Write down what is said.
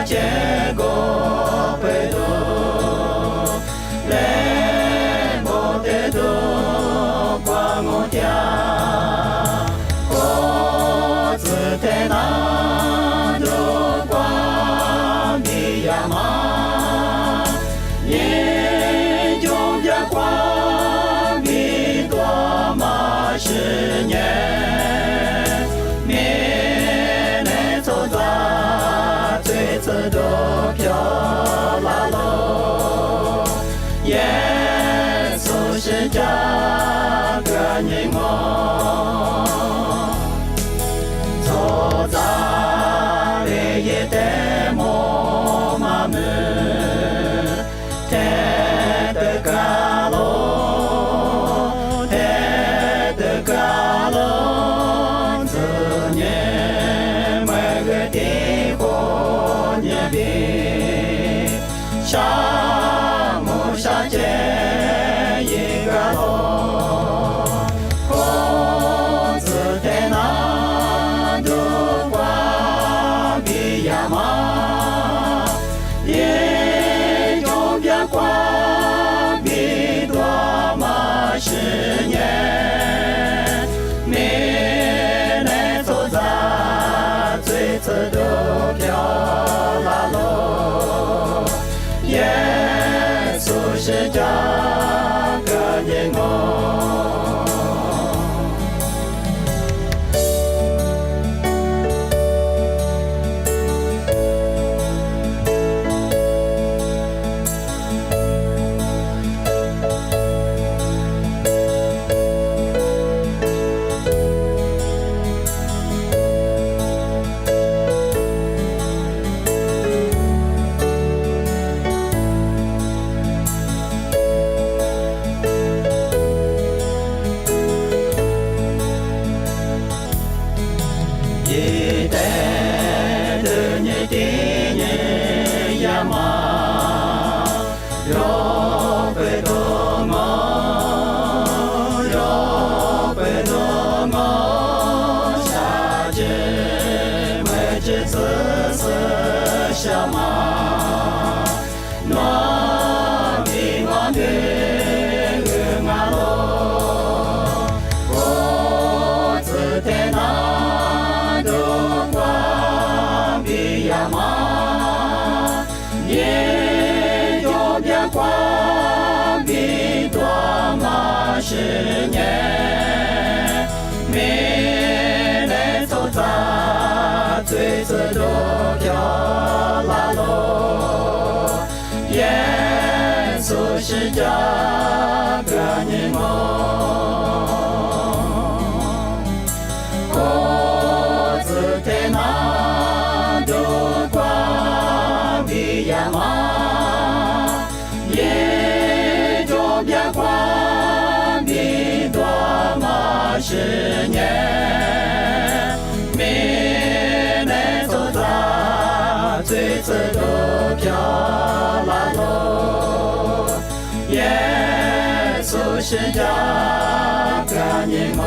结果被动，来我的多光我家，我自在那多光的呀嘛，也就别光的多嘛是年。这都飘拉喽，耶稣是这个人我，走在里也得莫嘛么，得的嘎喽，得的嘎喽，子年每个地方。沙漠沙界一个罗，我自在那多光比亚嘛，也就别光比多嘛十年，没来走在最次都飘拉喽。耶稣是这个人我。一代的你的你呀嘛，要被多么，要被多么，下至每只紫色小马，我的我的人啊喽，我自在那。呀嘛，也就别光比多嘛十年，没来走在最次都飘拉喽，耶稣是这个人我自在那。呀嘛，也就别光比多嘛十年，没来走在最次都飘拉喽，耶稣是这个人我。